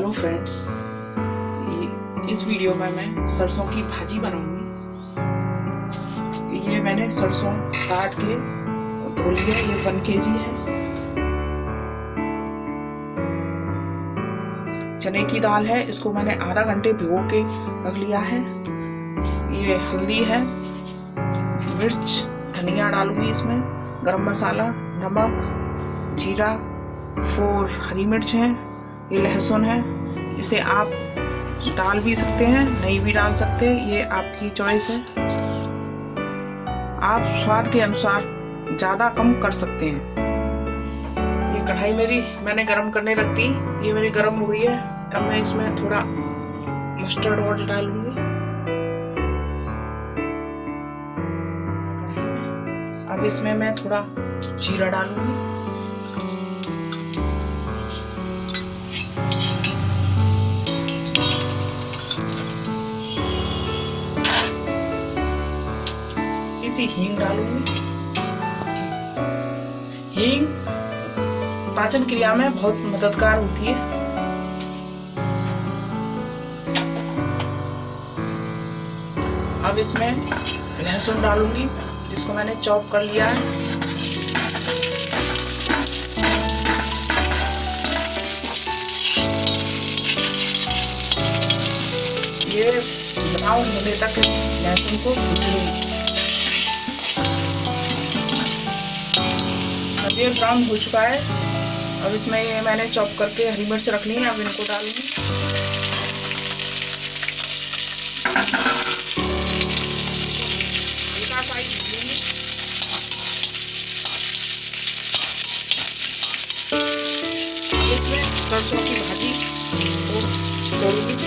Hello friends, इस video में मैं सरसों की भाजी बनाऊंगी। ये मैंने सरसों काट के धो लिया। ये 1 kg है। चने की दाल है, इसको मैंने आधा घंटे भिगो के रख लिया है। ये हल्दी है, मिर्च, धनिया डालूंगी इसमें, गरम मसाला, नमक, जीरा, 4 हरी मिर्च है, ये लहसुन है। इसे आप डाल भी सकते हैं, नहीं भी डाल सकते, ये आपकी चॉइस है। आप स्वाद के अनुसार ज़्यादा कम कर सकते हैं। ये कढ़ाई मेरी मैंने गरम करने रख दी। ये मेरी गरम हो गई है। अब मैं इसमें थोड़ा मस्टर्ड ऑयल डालूंगी कढ़ाई में। अब इसमें मैं थोड़ा जीरा डालूंगी। इसी हींग डालूंगी। हींग पाचन क्रिया में बहुत मददगार होती है। अब इसमें लहसुन डालूंगी, जिसको मैंने चॉप कर लिया है। ये ब्राउन होने तक लहसुन को भूनूंगी। अब ये ब्राउन हो चुका है। अब इसमें ये मैंने चॉप करके हरी मिर्च रखनी है, अब इनको डालूंगी। हल्का सा ही भूनूंगी। इसमें सरसों की भाजी को डालूंगी।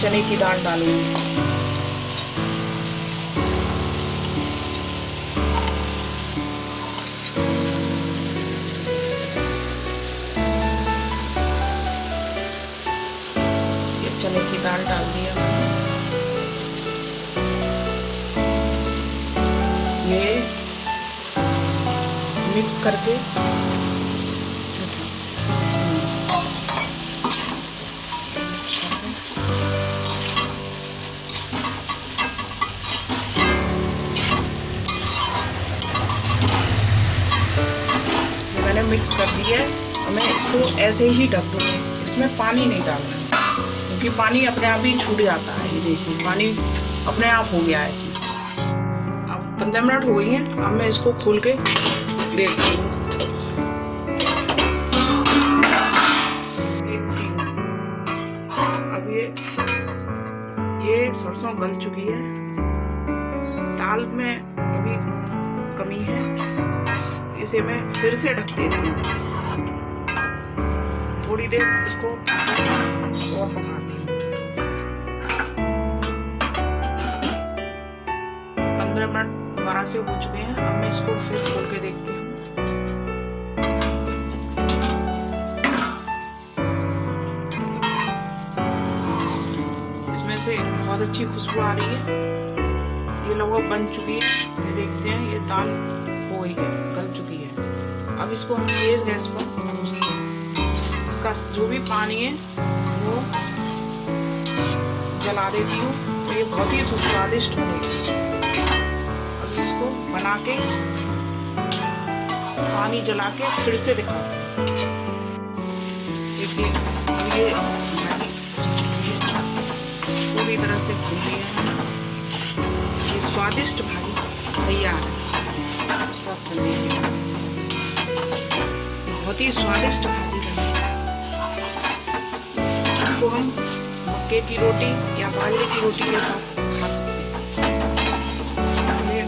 चने की दाल डालूंगी। ये चने की दाल डाल दिया। ये मिक्स करके मिक्स कर दी है। और मैं इसको ऐसे ही ढक दूंगी। इसमें पानी नहीं डालना, क्योंकि पानी अपने आप ही छूट जाता है। ये देखिए, पानी अपने आप हो गया है इसमें। अब 15 मिनट हो गई हैं। अब मैं इसको खोल के देखती हूँ। अब ये सरसों गल चुकी है। दाल में अभी कमी है, इसे मैं फिर से ढक देती हूँ। थोड़ी देर इसको और पकाती हूँ। 15 मिनट दोबारा से हो चुके हैं। अब मैं इसको फिर खोल के देखती हूँ। इसमें से बहुत अच्छी खुशबू आ रही है। ये लगभग बन चुकी है। ये देखते हैं, ये दाल हो गई है, गल चुकी है। अब इसको हम तेज गैस पर भूनते हैं। इसका जो भी पानी है वो जला देती हूँ, तो ये बहुत ही स्वादिष्ट बनेगी। अब इसको बना के पानी जला के फिर से दिखाओ। देखिए अब ये पूरी तरह से भून लिया है। ये स्वादिष्ट भाजी तैयार है। सब करने के बाद बहुत ही स्वादिष्ट भाजी बनी है। इसको हम मक्के की रोटी या बाजरे की रोटी के साथ खा सकते हैं। ये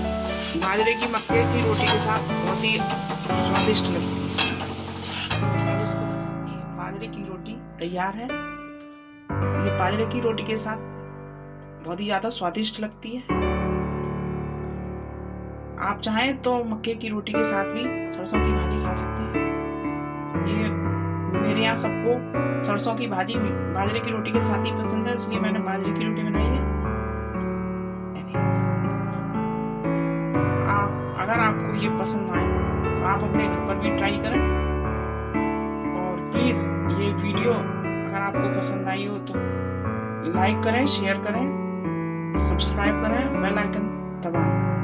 बाजरे की मक्के की रोटी के साथ बहुत ही स्वादिष्ट लगती है। अब इसको बाजरे की रोटी तैयार है। ये बाजरे की रोटी के साथ बहुत ही ज्यादा स्वादिष्ट लगती है। आप चाहें तो मक्के की रोटी के साथ भी सरसों की भाजी खा सकते हैं। ये मेरे यहाँ सबको सरसों की भाजी बाजरे की रोटी के साथ ही पसंद है, इसलिए मैंने बाजरे की रोटी बनाई है। अगर आपको ये पसंद आए तो आप अपने घर पर भी ट्राई करें। और प्लीज ये वीडियो अगर आपको पसंद आई हो तो लाइक करें, शेयर करें, सब्सक्राइब करें, बेल आइकन दबाएं।